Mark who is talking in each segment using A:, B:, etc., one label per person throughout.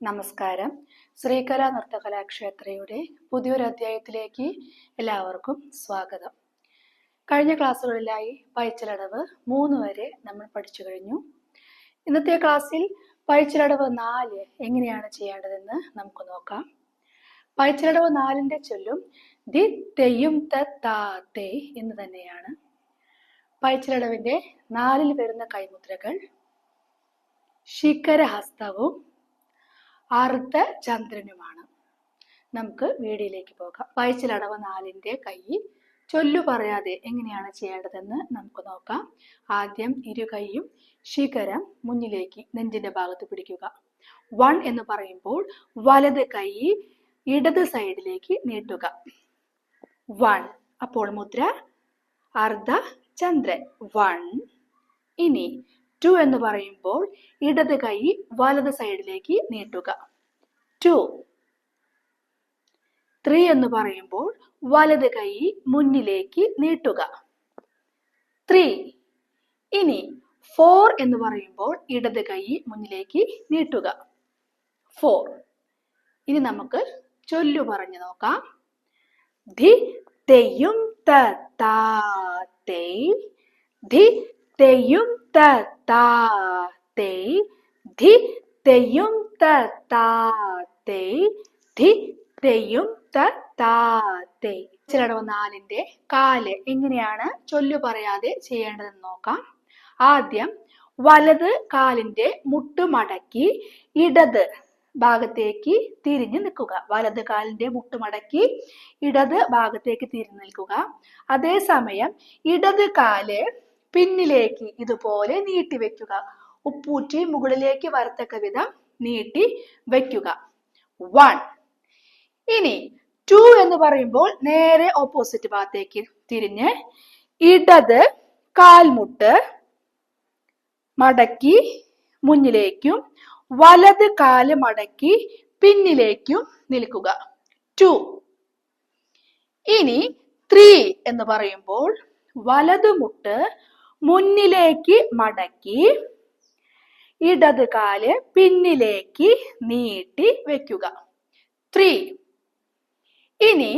A: നമസ്കാരം. ശ്രീകലാ നൃത്തകലാക്ഷേത്രയുടെ പുതിയൊരു അധ്യായത്തിലേക്ക് എല്ലാവർക്കും സ്വാഗതം. കഴിഞ്ഞ ക്ലാസ്സുകളിലായി പൈച്ചിലടവ് 3 വരെ നമ്മൾ പഠിച്ചു കഴിഞ്ഞു. ഇന്നത്തെ ക്ലാസ്സിൽ പൈച്ചിലടവ് 4 എങ്ങനെയാണ് ചെയ്യേണ്ടതെന്ന് നമുക്ക് നോക്കാം. പൈച്ചിലടവ് 4ന്റെ ചൊല്ലും ദി തെയ്യും തേ എന്ന് തന്നെയാണ്. പൈച്ചിലടവിന്റെ 4ൽ വരുന്ന കൈമുദ്രകൾ ശിഖരഹസ്തവും അർദ്ധചന്ദ്രനുമാണ്. നമുക്ക് വീഡിയോയിലേക്ക് പോകാം. പൈച്ചിലടവ് 4ന്റെ കൈ ചൊല്ലു പറയാതെ എങ്ങനെയാണ് ചെയ്യേണ്ടതെന്ന് നമുക്ക് നോക്കാം. ആദ്യം ഇരു കൈയും ശിഖരം മുന്നിലേക്ക് നെഞ്ചിന്റെ ഭാഗത്ത് പിടിക്കുക. 1 എന്ന് പറയുമ്പോൾ വലത് കൈ ഇടത് സൈഡിലേക്ക് നീട്ടുക. 1. അപ്പോൾ മുദ്ര അർദ്ധചന്ദ്രൻ 1. ഇനി 2 എന്ന് പറയുമ്പോൾ ഇടത് കൈ വലത് സൈഡിലേക്ക് നീട്ടുക. 2. 3 എന്ന് പറയുമ്പോൾ വലത് കൈ മുന്നിലേക്ക് നീട്ടുക. 3. ഇനി 4 എന്ന് പറയുമ്പോൾ ഇടത് കൈ മുന്നിലേക്ക് നീട്ടുക. 4. ഇനി നമുക്ക് ചൊല്ലു പറഞ്ഞു നോക്കാം. ധി തെയ്യും താ തേ, ധി തെയ്യും താ തേ, ധി തെയ്യും താ തേ, ധി തെയ്യും താ തേ. പൈച്ചിലടവ് 4ന്റെ കാല് എങ്ങനെയാണ് ചൊല്ലു പറയാതെ ചെയ്യേണ്ടതെന്ന് നോക്കാം. ആദ്യം വലത് കാലിന്റെ മുട്ട് മടക്കി ഇടത് ഭാഗത്തേക്ക് തിരിഞ്ഞു നിൽക്കുക. വലത് കാലിന്റെ മുട്ട് മടക്കി ഇടത് ഭാഗത്തേക്ക് തിരിഞ്ഞു നിൽക്കുക. അതേസമയം ഇടത് കാല് പിന്നിലേക്ക് ഇതുപോലെ നീട്ടി വെക്കുക. ഉപ്പൂറ്റി മുകളിലേക്ക് വരത്തക്ക വിധം നീട്ടി വെക്കുക. 1. ഇനി 2 എന്ന് പറയുമ്പോൾ നേരെ ഓപ്പോസിറ്റ് ഭാഗത്തേക്ക് തിരിഞ്ഞ് ഇടത് കാൽമുട്ട് മടക്കി മുന്നിലേക്കും വലത് കാല് മടക്കി പിന്നിലേക്കും നിൽക്കുക. 2. ഇനി 3 എന്ന് പറയുമ്പോൾ വലത് മുട്ട് മുന്നിലേക്ക് മടക്കി ഇടത് കാല് പിന്നിലേക്ക് നീട്ടി വെക്കുക. 3. ഇനി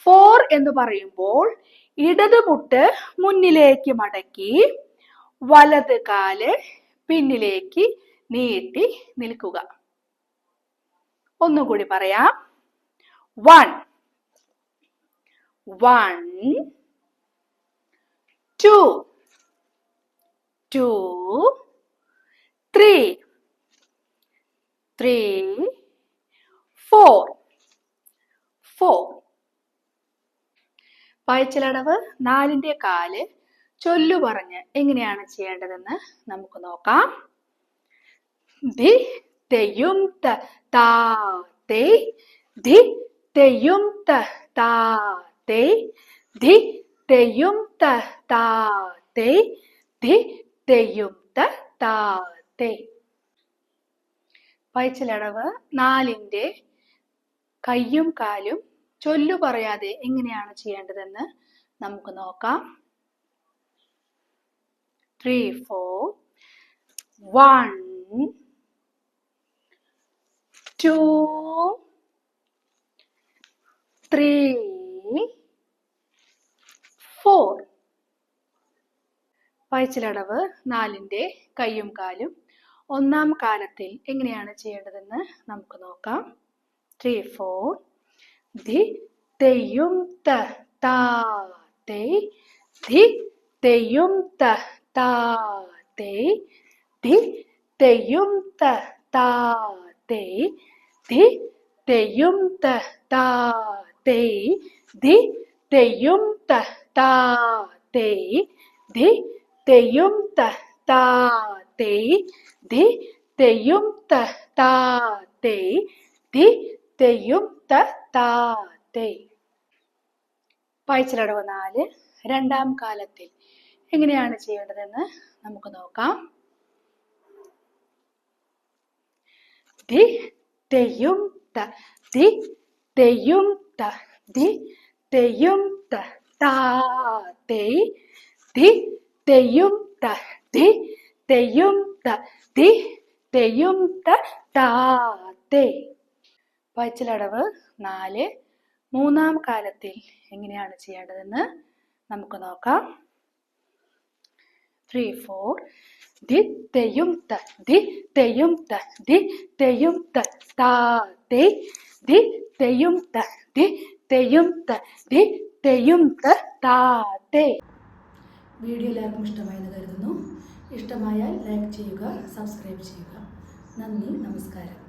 A: 4 എന്ന് പറയുമ്പോൾ ഇടത് മുട്ട് മുന്നിലേക്ക് മടക്കി വലത് കാല് പിന്നിലേക്ക് നീട്ടി നിൽക്കുക. ഒന്നുകൂടി പറയാം. 1. 2 3 4. പൈച്ചിലടവ് 4ന്റെ കാല് ചൊല്ലു പറഞ്ഞ് എങ്ങനെയാണ് ചെയ്യേണ്ടതെന്ന് നമുക്ക് നോക്കാം. ധി തെയ്യും താ തേ, ധി തെയ്യും താ തേ, ധി തെയ്യും താ തേ, ധി തെയ്യും താ തേ. പൈച്ചിലടവ് 4ന്റെ കയ്യും കാലും ചൊല്ലു പറയാതെ എങ്ങനെയാണ് ചെയ്യേണ്ടതെന്ന് നമുക്ക് നോക്കാം. 3 4 1 2 3 4. പൈച്ചിലടവ് 4ന്റെ കയ്യും കാലും ഒന്നാം കാലത്തിൽ എങ്ങനെയാണ് ചെയ്യേണ്ടതെന്ന് നമുക്ക് നോക്കാം. 3 4 ധി തെയ്യും താ തേ, ധി തെയ്യും താ തേ, ധി തെയ്യും താ തേ, ധി തെയ്യും താ തേ, ധി തെയ്യും താ തേ, ധി തെയ്യും താ തേ, ധി തെയ്യും താ തേ, ധി തെയ്യും താ തേ. പൈച്ചിലടവ് 4 രണ്ടാം കാലത്തിൽ എങ്ങനെയാണ് ചെയ്യേണ്ടതെന്ന് നമുക്ക് നോക്കാം. ധി തെയ്യും ധി തെയ്യും ധി തെയ്യും താ തേ, ധി തെയ്യും ധി തെയ്യും ധി തെയ്യും താ തേ. പായ്ച്ചിലടവ് 4 മൂന്നാം കാലത്തിൽ എങ്ങനെയാണ് ചെയ്യേണ്ടതെന്ന് നമുക്ക് നോക്കാം. 3, 4. ദി തെയും ത ദി തെയും ത ദി തെയും ത താ തേ ദി തെയും ത ദി തെയും ത ദി തെയും ത താ തേ. വീഡിയോ എല്ലാവർക്കും ഇഷ്ടമായെന്ന് കരുതുന്നു. ഇഷ്ടമായാൽ ലൈക്ക് ചെയ്യുക, സബ്സ്ക്രൈബ് ചെയ്യുക. നന്ദി, നമസ്കാരം.